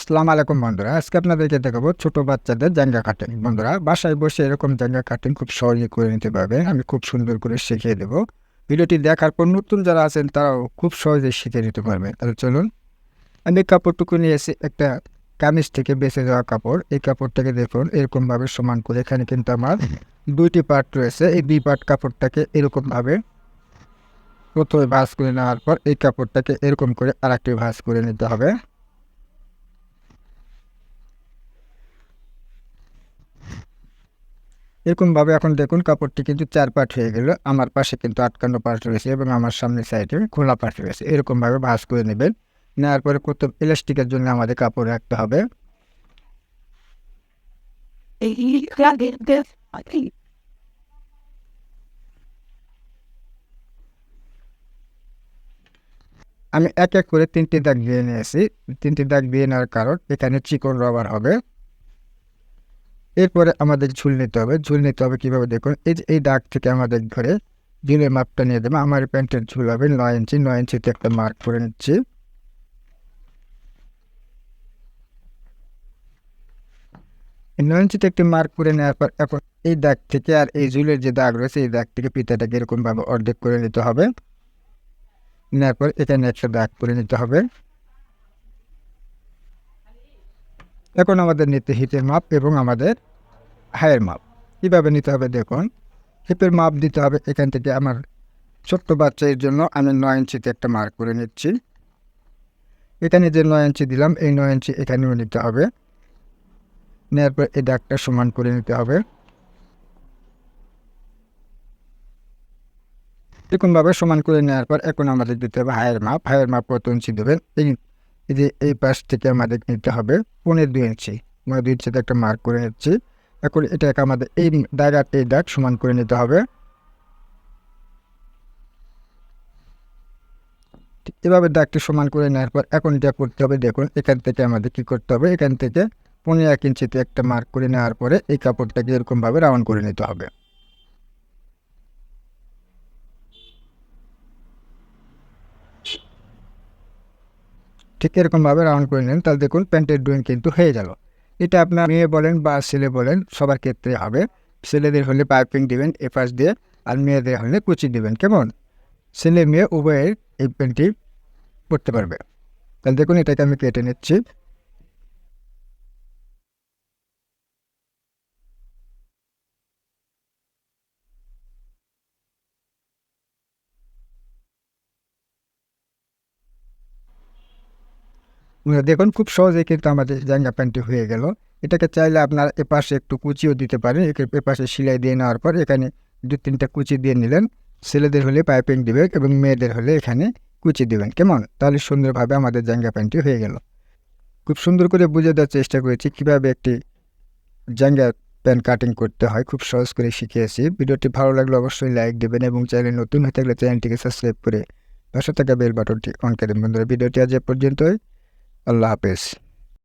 আসসালামু আলাইকুম বন্ধুরা, আজকে আপনাদেরকে দেখাবো ছোট বাচ্চাদের জাঙ্গা কাটিং। বন্ধুরা, বাসায় বসে এরকম জাঙ্গা কাটিং খুব সহজে করে নিতে পারবে। আমি খুব সুন্দর করে শিখিয়ে দেবো। ভিডিওটি দেখার পর নতুন যারা আছেন তারাও খুব সহজে শিখে নিতে পারবে। তাহলে চলুন, আমি কাপড়টুকু নিয়েছি একটা কামিজ থেকে বেঁচে যাওয়া কাপড়। এই কাপড়টাকে দেখুন এরকমভাবে সমান করে, এখানে কিন্তু আমার দুইটি পার্ট রয়েছে। এই দুই পার্ট কাপড়টাকে এরকমভাবে প্রথমে ভাঁজ করে নেওয়ার পর এই কাপড়টাকে এরকম করে আরেকটি ভাঁজ করে নিতে হবে। এরকমভাবে এখন দেখুন কাপড়টি কিন্তু 4 পার্ট হয়ে গেল। আমার পাশে কিন্তু আটকানো পার্ট রয়েছে এবং আমার সামনের সাইডে খোলা পার্ট রয়েছে। এরকমভাবে ভাঁজ করে নেবেন। নেওয়ার পরে প্রথম ইলাস্টিকের জন্য আমাদের কাপড় রাখতে হবে। আমি এক এক করে 3টি দাগ দিয়ে নিয়েছি। 3টি দাগ দিয়ে নেওয়ার কারণ এখানে চিকন রবার হবে। এরপরে আমাদের ঝুল নিতে হবে। ঝুল নিতে হবে কীভাবে দেখুন, এই দাগ থেকে আমাদের ধরে ঝুলের মাপটা নিয়ে দেবো। আমার প্যান্টের ঝুল হবে 9 ইঞ্চি। 9 ইঞ্চিতে একটা মার্ক করে নিচ্ছি। এই 9 ইঞ্চিতে একটি মার্ক করে নেওয়ার পর এখন এই দাগ থেকে আর এই ঝুলের যে দাগ রয়েছে এই দাগ থেকে ফিতাটাকে এরকমভাবে অর্ধেক করে নিতে হবে। নেওয়ার পর এখানে একটা দাগ করে নিতে হবে। এখন আমাদের নিতে হিপের মাপ এবং আমাদের হায়ের মাপ। কীভাবে নিতে হবে দেখুন, হিপের মাপ দিতে হবে। এখান থেকে আমার ছোট্ট বাচ্চার জন্য আমি 9 ইঞ্চিতে একটা মার্ক করে নিচ্ছি। এখানে যে 9 ইঞ্চি দিলাম এই 9 ইঞ্চি এখানেও নিতে হবে। নেওয়ার পর এই দাগটা সমান করে নিতে হবে। এরকমভাবে সমান করে নেওয়ার পর এখন আমাদের দিতে হবে হায়ের মাপ। হায়ের মাপ কত ইঞ্চি দেবেন, এই যে এই পাশ থেকে আমাদের নিতে হবে 2.5 ইঞ্চি। 2 ইঞ্চিতে একটা মার্ক করে নিচ্ছি। এখন এটাকে আমাদের এই দাগ আর এই দাগ সমান করে নিতে হবে। এভাবে দাগটি সমান করে নেওয়ার পর এখন এটা করতে হবে দেখুন, এখান থেকে আমাদের কি করতে হবে, এখান থেকে 1.5 ইঞ্চিতে একটা মার্ক করে নেওয়ার পরে এই কাপড়টাকে এরকমভাবে রাউন্ড করে নিতে হবে। ঠিক এরকমভাবে রাউন্ড করে নেন। তাহলে দেখুন প্যান্টের ড্রয়িং কিন্তু হয়ে গেল। এটা আপনার মেয়ে বলেন বা ছেলে বলেন সবার ক্ষেত্রে হবে। ছেলেদের হলে পাইপিং দিবেন এপাশ দিয়ে, আর মেয়েদের হলে কুচি দিবেন। কেমন, ছেলে মেয়ে উভয়ের এই প্যান্টটি পরতে পারবে। তাহলে দেখুন এটাকে আমি কেটে নিচ্ছি। দেখুন খুব সহজেই কিন্তু আমাদের জাঙ্গা প্যান্টটি হয়ে গেল। এটাকে চাইলে আপনার এপাশে একটু কুচিও দিতে পারেন। এপাশে সেলাই দিয়ে নেওয়ার পর এখানে 2-3টা কুচি দিয়ে নিলেন। ছেলেদের হলে পাইপিং দিবেন এবং মেয়েদের হলে এখানে কুচি দিবেন। কেমন, তাহলে সুন্দরভাবে আমাদের জাঙ্গা প্যান্টটি হয়ে গেল। খুব সুন্দর করে বুঝে দেওয়ার চেষ্টা করেছি কীভাবে একটি জাঙ্গা প্যান্ট কাটিং করতে হয়, খুব সহজ করে শিখিয়েছি। ভিডিওটি ভালো লাগলে অবশ্যই লাইক দেবেন এবং চ্যানেল নতুন হয়ে থাকলে চ্যানেলটিকে সাবস্ক্রাইব করে পাশে থাকা বেল বাটনটি অন করে দেবেন। বন্ধুরা, ভিডিওটি আজ এ পর্যন্তই। আল্লাহ হাফেজ।